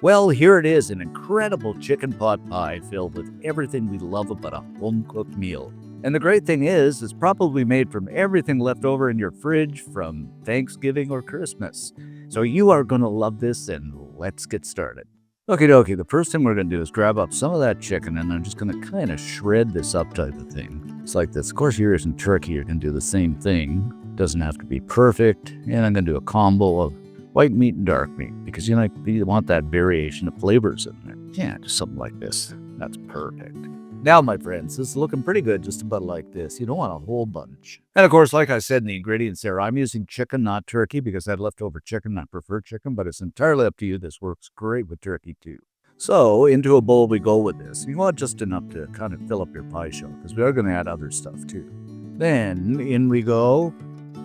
Well, here it is, an incredible chicken pot pie filled with everything we love about a home-cooked meal. And the great thing is, it's probably made from everything left over in your fridge from Thanksgiving or Christmas. So you are going to love this, and let's get started. Okie dokie, the first thing we're going to do is grab up some of that chicken, and I'm just going to kind of shred this up type of thing. It's like this. Of course, yours in turkey, you're going to do the same thing. Doesn't have to be perfect. And I'm going to do a combo of white meat and dark meat, because you want that variation of flavors in there. Yeah, just something like this. That's perfect. Now, my friends, this is looking pretty good, just about like this. You don't want a whole bunch. And of course, like I said in the ingredients there, I'm using chicken, not turkey, because I had leftover chicken. I prefer chicken, but it's entirely up to you. This works great with turkey too. So into a bowl we go with this. You want just enough to kind of fill up your pie shell, because we are going to add other stuff too. Then in we go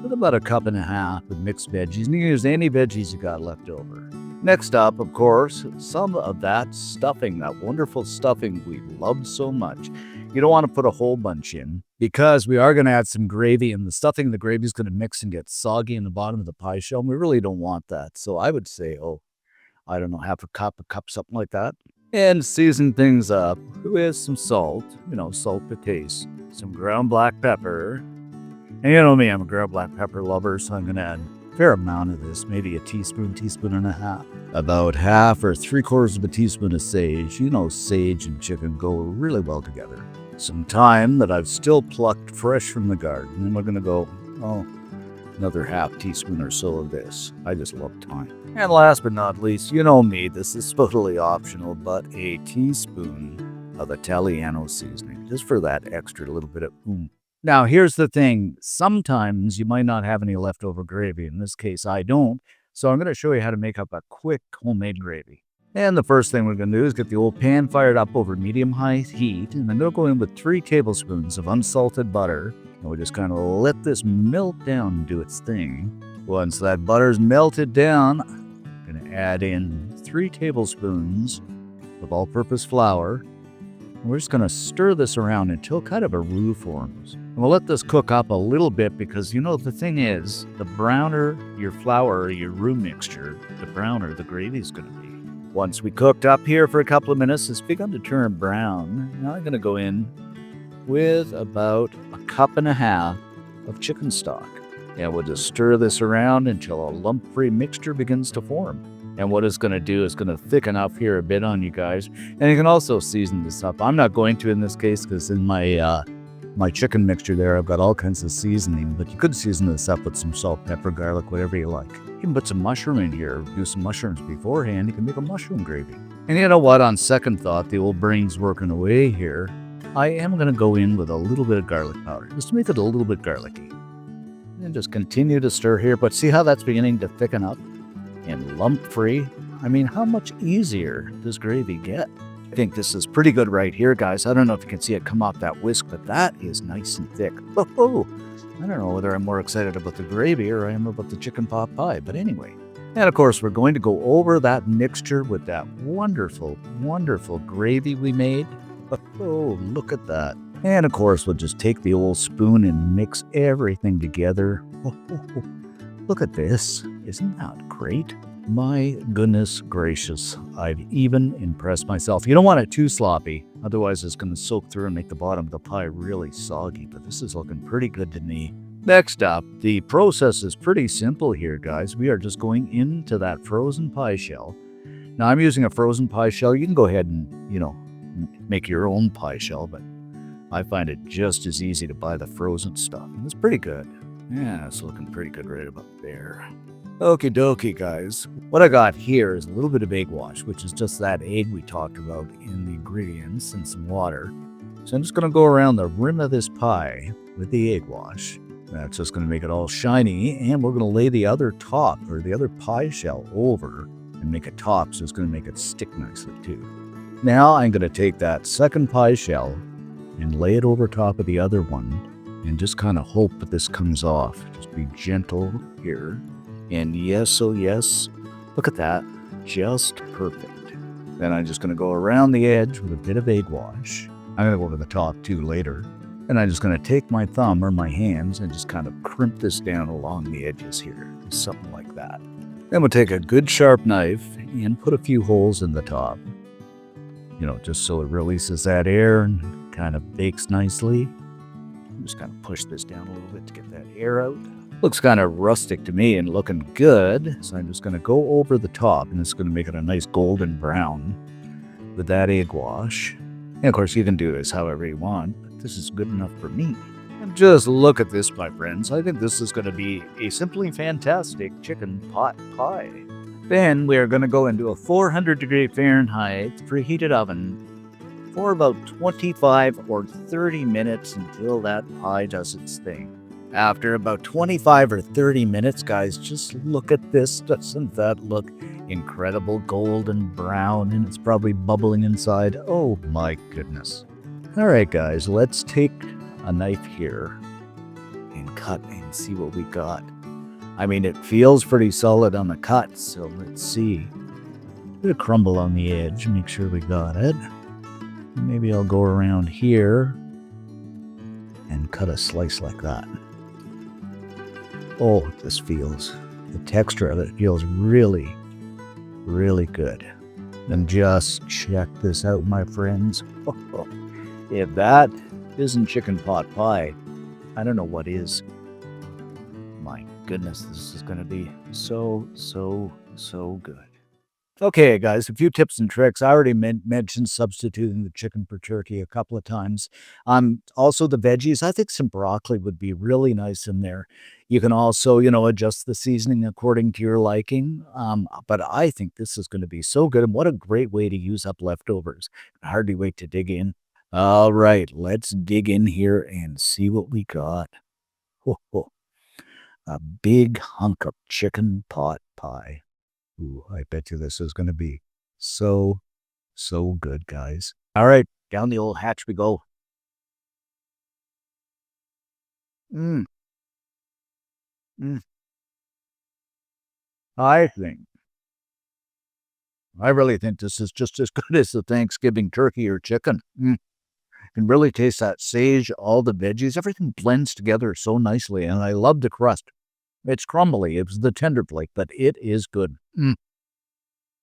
with about a cup and a half of mixed veggies. And you can use any veggies you got left over. Next up, of course, some of that stuffing, that wonderful stuffing we love so much. You don't want to put a whole bunch in, because we are going to add some gravy, and the stuffing, the gravy is going to mix and get soggy in the bottom of the pie shell. And we really don't want that. So I would say, I don't know, half a cup, something like that. And season things up with some salt, salt to taste, some ground black pepper. And you know me, I'm a ground black pepper lover, so I'm going to add a fair amount of this, maybe a teaspoon and a half. About half or 3/4 of a teaspoon of sage. Sage and chicken go really well together. Some thyme that I've still plucked fresh from the garden. And we're going to go, another half teaspoon or so of this. I just love thyme. And last but not least, you know me, this is totally optional, but a teaspoon of Italiano seasoning, just for that extra little bit of oomph. Now, here's the thing. Sometimes you might not have any leftover gravy. In this case, I don't. So I'm going to show you how to make up a quick homemade gravy. And the first thing we're going to do is get the old pan fired up over medium-high heat. And I'm going to go in with 3 tablespoons of unsalted butter. And we just kind of let this melt down and do its thing. Once that butter's melted down, I'm going to add in 3 tablespoons of all-purpose flour. We're just going to stir this around until kind of a roux forms. And we'll let this cook up a little bit, because the thing is, the browner your flour or your roux mixture, the browner the gravy's going to be. Once we cooked up here for a couple of minutes, it's begun to turn brown. Now I'm going to go in with about a cup and a half of chicken stock. And we'll just stir this around until a lump-free mixture begins to form. And what it's going to do is going to thicken up here a bit on you guys. And you can also season this up. I'm not going to in this case, because in my chicken mixture there, I've got all kinds of seasoning. But you could season this up with some salt, pepper, garlic, whatever you like. You can put some mushroom in here. Do some mushrooms beforehand. You can make a mushroom gravy. And you know what? On second thought, the old brain's working away here. I am going to go in with a little bit of garlic powder, just to make it a little bit garlicky. And just continue to stir here. But see how that's beginning to thicken up? And lump-free. I mean, how much easier does gravy get? I think this is pretty good right here, guys. I don't know if you can see it come off that whisk, but that is nice and thick. Oh, I don't know whether I'm more excited about the gravy or I am about the chicken pot pie, but anyway. And of course, we're going to go over that mixture with that wonderful, wonderful gravy we made. Oh, look at that. And of course, we'll just take the old spoon and mix everything together. Look at this. Isn't that great? My goodness gracious. I've even impressed myself. You don't want it too sloppy. Otherwise, it's going to soak through and make the bottom of the pie really soggy. But this is looking pretty good to me. Next up, the process is pretty simple here, guys. We are just going into that frozen pie shell. Now, I'm using a frozen pie shell. You can go ahead and, make your own pie shell. But I find it just as easy to buy the frozen stuff. And it's pretty good. Yeah, it's looking pretty good right about there. Okie dokie, guys. What I got here is a little bit of egg wash, which is just that egg we talked about in the ingredients, and some water. So I'm just going to go around the rim of this pie with the egg wash. That's just going to make it all shiny, and we're going to lay the other top, or the other pie shell, over and make a top, so it's going to make it stick nicely too. Now I'm going to take that second pie shell and lay it over top of the other one, and just kind of hope that this comes off. Just be gentle here. And yes, oh yes, look at that, just perfect. Then I'm just going to go around the edge with a bit of egg wash. I'm going to go over the top too later. And I'm just going to take my thumb or my hands and just kind of crimp this down along the edges here, something like that. Then we'll take a good sharp knife and put a few holes in the top. Just so it releases that air and kind of bakes nicely. I'm just going to push this down a little bit to get that air out. Looks kind of rustic to me and looking good. So I'm just going to go over the top, and it's going to make it a nice golden brown with that egg wash. And of course, you can do this however you want, but this is good enough for me. And just look at this, my friends. I think this is going to be a simply fantastic chicken pot pie. Then we are going to go into a 400-degree Fahrenheit preheated oven for about 25 or 30 minutes until that pie does its thing. After about 25 or 30 minutes, guys, just look at this. Doesn't that look incredible golden brown? And it's probably bubbling inside. Oh my goodness. All right, guys, let's take a knife here and cut and see what we got. I mean, it feels pretty solid on the cut, so let's see. A bit of crumble on the edge, make sure we got it. Maybe I'll go around here and cut a slice like that. Oh, this feels, the texture of it feels really, really good. And just check this out, my friends. If that isn't chicken pot pie, I don't know what is. My goodness, this is going to be so, so, so good. Okay, guys, a few tips and tricks. I already mentioned substituting the chicken for turkey a couple of times. Also, the veggies, I think some broccoli would be really nice in there. You can also, adjust the seasoning according to your liking. But I think this is going to be so good. And what a great way to use up leftovers. I can hardly wait to dig in. All right, let's dig in here and see what we got. Ho, ho. A big hunk of chicken pot pie. Ooh, I bet you this is going to be so, so good, guys. All right, down the old hatch we go. Mm, mm. I think, I really think this is just as good as the Thanksgiving turkey or chicken. You can really taste that sage, all the veggies, everything blends together so nicely, and I love the crust. It's crumbly, it's the tender flake, but it is good.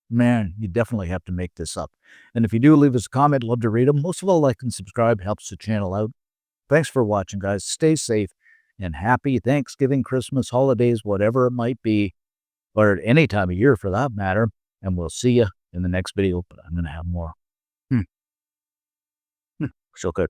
Man, you definitely have to make this up. And if you do, leave us a comment. Love to read them. Most of all, like and subscribe helps the channel out. Thanks for watching, guys. Stay safe and happy Thanksgiving, Christmas, holidays, whatever it might be, or at any time of year for that matter. And we'll see you in the next video, but I'm going to have more. So good.